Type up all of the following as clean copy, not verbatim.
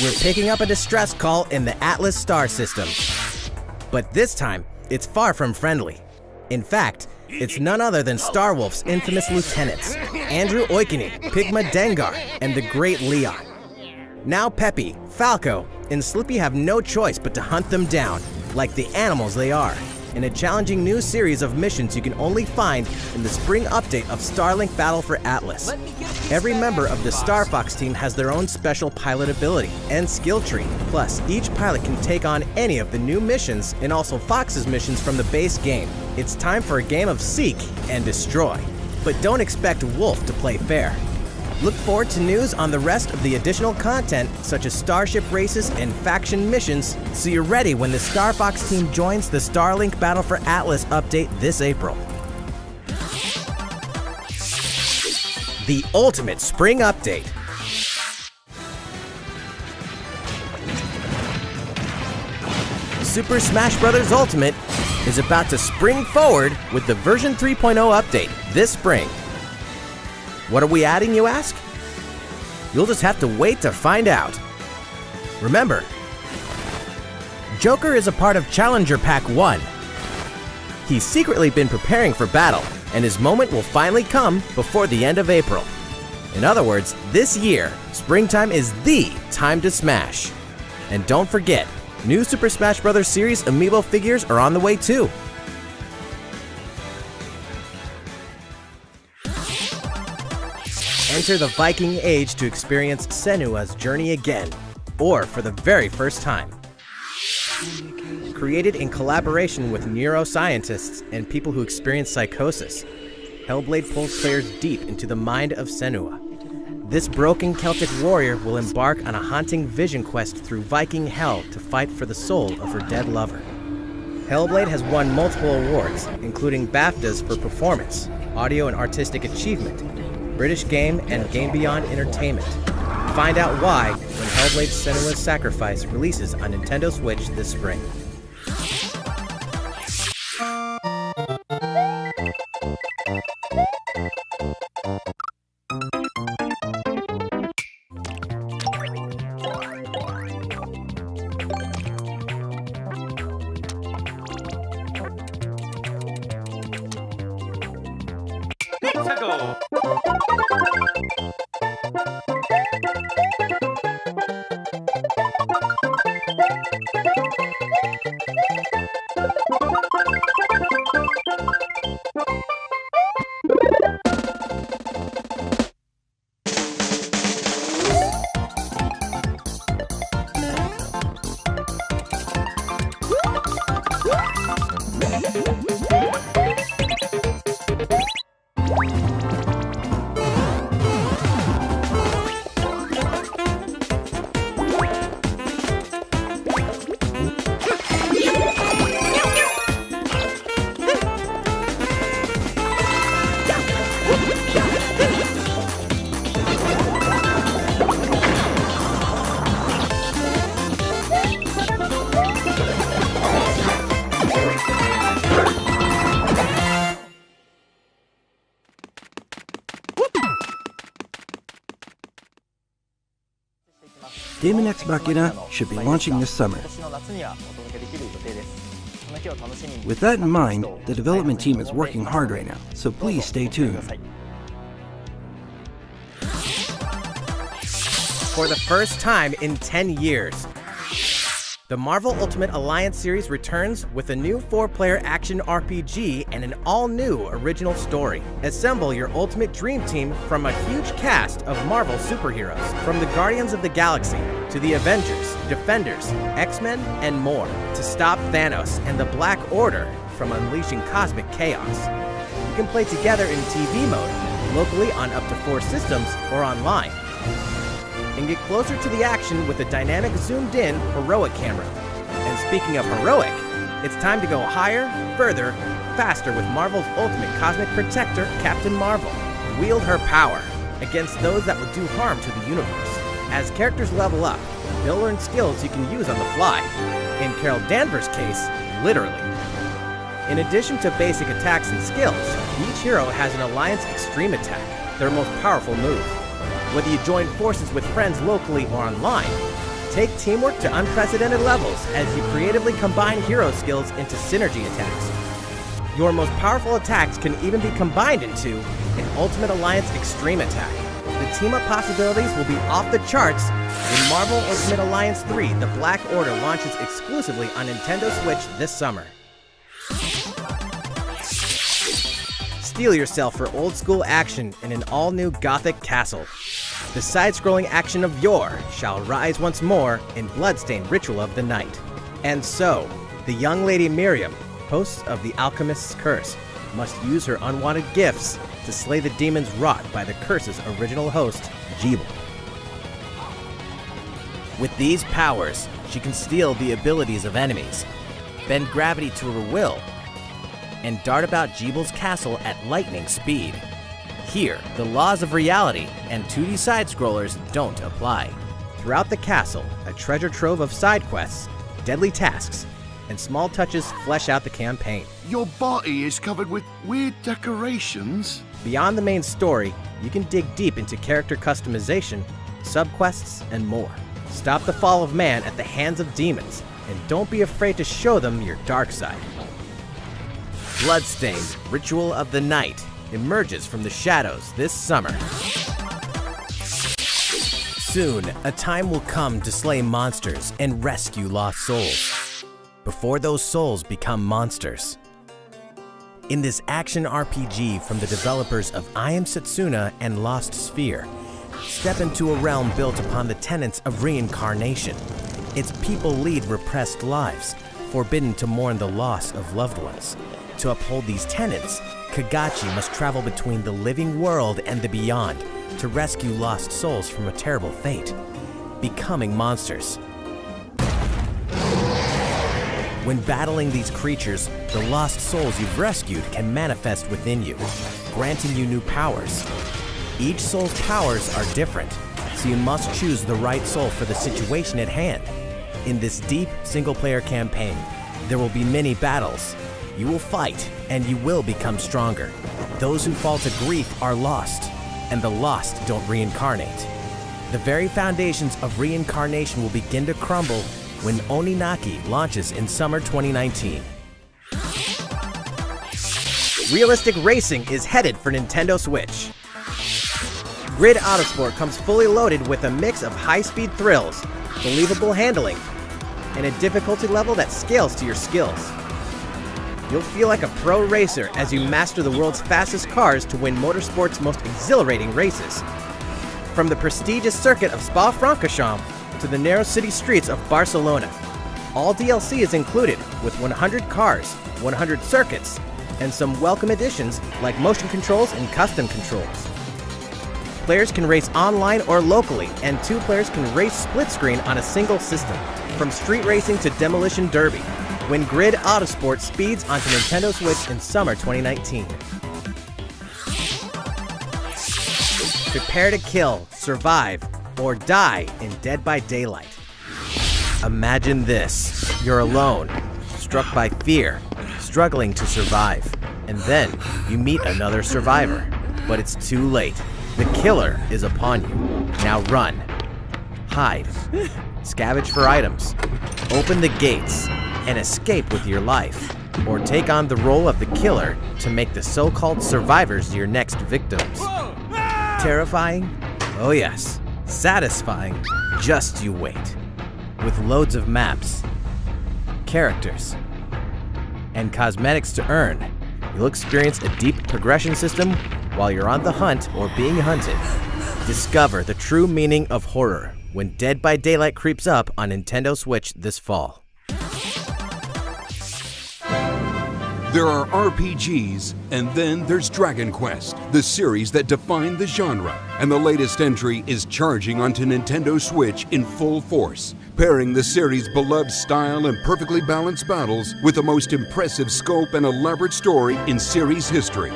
We're picking up a distress call in the Atlas star system. But this time, it's far from friendly. In fact, it's none other than Starwolf's infamous lieutenants, Andrew Oikini, Pigma Dengar, and the Great Leon. Now Peppy, Falco, and Slippy have no choice but to hunt them down, like the animals they are, in a challenging new series of missions you can only find in the spring update of Starlink Battle for Atlas. Every member of the Star Fox team has their own special pilot ability and skill tree. Plus, each pilot can take on any of the new missions and also Fox's missions from the base game. It's time for a game of seek and destroy. But don't expect Wolf to play fair. Look forward to news on the rest of the additional content, such as starship races and faction missions, so you're ready when the Star Fox team joins the Starlink Battle for Atlas update this April. The ultimate spring update. Super Smash Bros. Ultimate is about to spring forward with the version 3.0 update this spring. What are we adding, you ask? You'll just have to wait to find out. Remember, Joker is a part of Challenger Pack 1. He's secretly been preparing for battle, and his moment will finally come before the end of April. In other words, this year, springtime is the time to smash. And don't forget, new Super Smash Bros. Series amiibo figures are on the way too. Enter the Viking Age to experience Senua's journey again, or for the very first time. Created in collaboration with neuroscientists and people who experience psychosis, Hellblade pulls players deep into the mind of Senua. This broken Celtic warrior will embark on a haunting vision quest through Viking hell to fight for the soul of her dead lover. Hellblade has won multiple awards, including BAFTAs for performance, audio and artistic achievement, British Game and Game Beyond Entertainment. Find out why when Hellblade Senua's Sacrifice releases on Nintendo Switch this spring. Let's go! Daemon X Machina should be launching this summer. With that in mind, the development team is working hard right now, so please stay tuned. For the first time in 10 years, the Marvel Ultimate Alliance series returns with a new 4-player action RPG and an all-new original story. Assemble your ultimate dream team from a huge cast of Marvel superheroes, from the Guardians of the Galaxy to the Avengers, Defenders, X-Men, and more, to stop Thanos and the Black Order from unleashing cosmic chaos. You can play together in TV mode, locally on up to 4 systems, or online. And get closer to the action with a dynamic zoomed-in heroic camera. And speaking of heroic, it's time to go higher, further, faster with Marvel's ultimate cosmic protector, Captain Marvel. Wield her power against those that will do harm to the universe. As characters level up, they'll learn skills you can use on the fly. In Carol Danvers' case, literally. In addition to basic attacks and skills, each hero has an Alliance Extreme Attack, their most powerful move. Whether you join forces with friends locally or online, Take teamwork to unprecedented levels as you creatively combine hero skills into synergy attacks. Your most powerful attacks can even be combined into an Ultimate Alliance Extreme attack. The team-up possibilities will be off the charts when Marvel Ultimate Alliance 3: The Black Order launches exclusively on Nintendo Switch this summer. Steel yourself for old-school action in an all-new Gothic castle. The side-scrolling action of yore shall rise once more in Bloodstained Ritual of the Night. And so, the young lady Miriam, host of the Alchemist's Curse, must use her unwanted gifts to slay the demons wrought by the curse's original host, Jeeble. With these powers, she can steal the abilities of enemies, bend gravity to her will, and dart about Jeeble's castle at lightning speed. Here, the laws of reality and 2D side-scrollers don't apply. Throughout the castle, a treasure trove of side quests, deadly tasks, and small touches flesh out the campaign. Your body is covered with weird decorations. Beyond the main story, you can dig deep into character customization, subquests, and more. Stop the fall of man at the hands of demons, and don't be afraid to show them your dark side. Bloodstained Ritual of the Night emerges from the shadows this summer. Soon, a time will come to slay monsters and rescue lost souls, before those souls become monsters. In this action RPG from the developers of I Am Setsuna and Lost Sphere, step into a realm built upon the tenets of reincarnation. Its people lead repressed lives, forbidden to mourn the loss of loved ones. To uphold these tenets, Kagachi must travel between the living world and the beyond to rescue lost souls from a terrible fate, becoming monsters. When battling these creatures, the lost souls you've rescued can manifest within you, granting you new powers. Each soul's powers are different, so you must choose the right soul for the situation at hand. In this deep single-player campaign, there will be many battles. You will fight, and you will become stronger. Those who fall to grief are lost, and the lost don't reincarnate. The very foundations of reincarnation will begin to crumble when Oninaki launches in summer 2019. Realistic racing is headed for Nintendo Switch. Grid Autosport comes fully loaded with a mix of high-speed thrills, believable handling, and a difficulty level that scales to your skills. You'll feel like a pro racer as you master the world's fastest cars to win motorsport's most exhilarating races. From the prestigious circuit of Spa-Francorchamps to the narrow city streets of Barcelona, all DLC is included with 100 cars, 100 circuits, and some welcome additions like motion controls and custom controls. Players can race online or locally, and 2 players can race split screen on a single system. From street racing to demolition derby, when Grid Autosport speeds onto Nintendo Switch in summer 2019. Prepare to kill, survive, or die in Dead by Daylight. Imagine this. You're alone, struck by fear, struggling to survive. And then you meet another survivor. But it's too late. The killer is upon you. Now run. Hide. Scavenge for items. Open the gates and escape with your life. Or take on the role of the killer to make the so-called survivors your next victims. Terrifying? Oh yes. Satisfying? Just you wait. With loads of maps, characters, and cosmetics to earn, you'll experience a deep progression system while you're on the hunt or being hunted. Discover the true meaning of horror when Dead by Daylight creeps up on Nintendo Switch this fall. There are RPGs, and then there's Dragon Quest, the series that defined the genre. And the latest entry is charging onto Nintendo Switch in full force, pairing the series' beloved style and perfectly balanced battles with the most impressive scope and elaborate story in series history.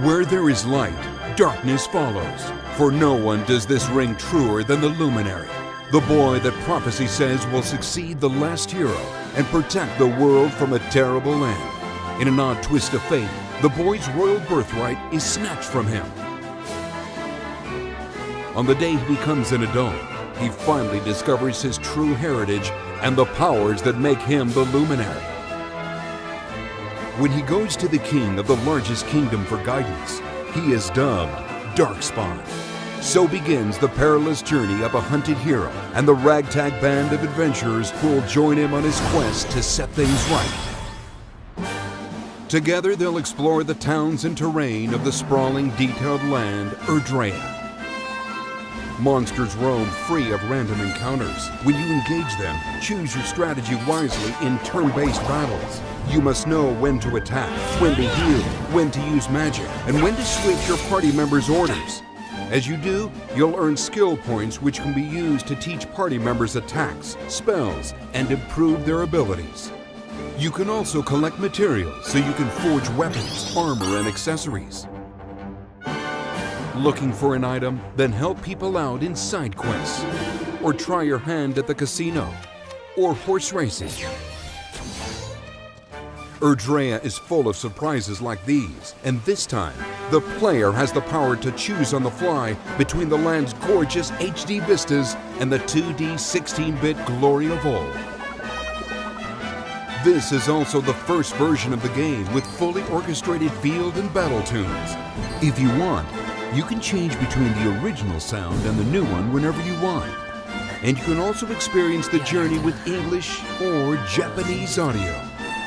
Where there is light, darkness follows. For no one does this ring truer than the Luminary, the boy that prophecy says will succeed the last hero and protect the world from a terrible end. In an odd twist of fate, the boy's royal birthright is snatched from him. On the day he becomes an adult, he finally discovers his true heritage and the powers that make him the luminary. When he goes to the king of the largest kingdom for guidance, he is dubbed Darkspawn. So begins the perilous journey of a hunted hero and the ragtag band of adventurers who will join him on his quest to set things right. Together they'll explore the towns and terrain of the sprawling, detailed land Erdrea. Monsters roam free of random encounters. When you engage them, choose your strategy wisely in turn-based battles. You must know when to attack, when to heal, when to use magic, and when to switch your party members' orders. As you do, you'll earn skill points which can be used to teach party members attacks, spells, and improve their abilities. You can also collect materials so you can forge weapons, armor, and accessories. Looking for an item? Then help people out in side quests. Or try your hand at the casino. Or horse racing. Erdrea is full of surprises like these, and this time, the player has the power to choose on the fly between the land's gorgeous HD vistas and the 2D 16-bit glory of old. This is also the first version of the game with fully orchestrated field and battle tunes. If you want, you can change between the original sound and the new one whenever you want. And you can also experience the journey with English or Japanese audio.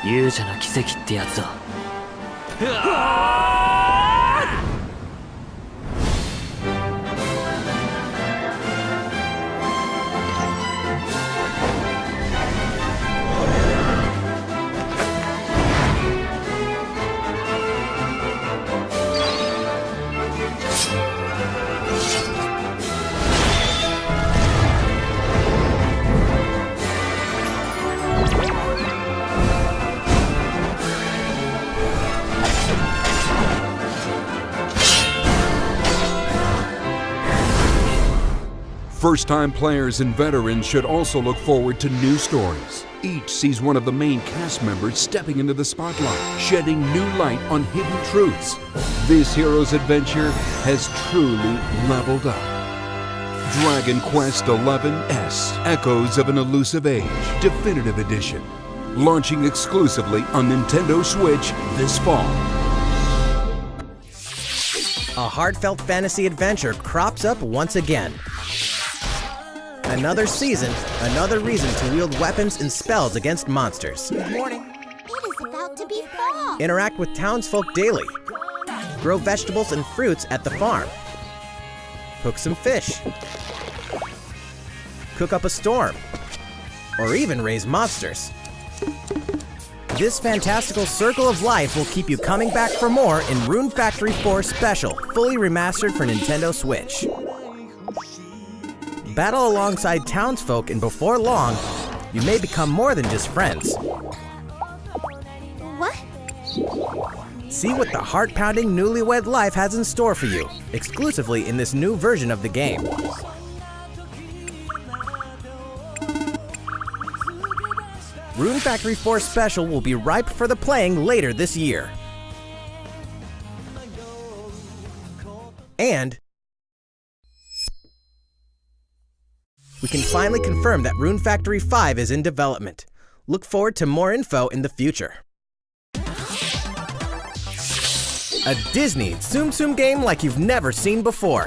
勇者の奇跡ってやつだ。 First-time players and veterans should also look forward to new stories. Each sees one of the main cast members stepping into the spotlight, shedding new light on hidden truths. This hero's adventure has truly leveled up. Dragon Quest XI-S, Echoes of an Elusive Age, Definitive Edition. Launching exclusively on Nintendo Switch this fall. A heartfelt fantasy adventure crops up once again. Another season, another reason to wield weapons and spells against monsters. It is about to be fall. Interact with townsfolk daily. Grow vegetables and fruits at the farm. Cook some fish. Cook up a storm. Or even raise monsters. This fantastical circle of life will keep you coming back for more in Rune Factory 4 Special, fully remastered for Nintendo Switch. Battle alongside townsfolk, and before long, you may become more than just friends. What? See what the heart-pounding newlywed life has in store for you, exclusively in this new version of the game. Rune Factory 4 Special will be ripe for the playing later this year. And we can finally confirm that Rune Factory 5 is in development. Look forward to more info in the future. A Disney Tsum Tsum game like you've never seen before.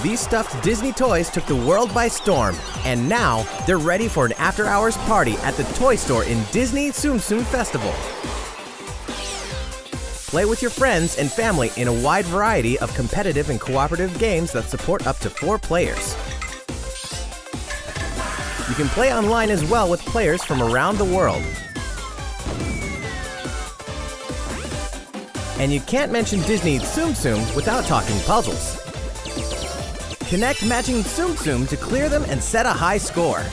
These stuffed Disney toys took the world by storm, and now they're ready for an after-hours party at the toy store in Disney Tsum Tsum Festival. Play with your friends and family in a wide variety of competitive and cooperative games that support up to 4 players. You can play online as well with players from around the world. And you can't mention Disney Tsum Tsum without talking puzzles. Connect matching Tsum Tsum to clear them and set a high score.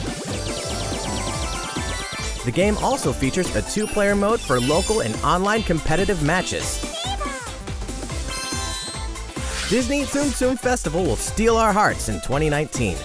The game also features a 2-player mode for local and online competitive matches. Disney Tsum Tsum Festival will steal our hearts in 2019.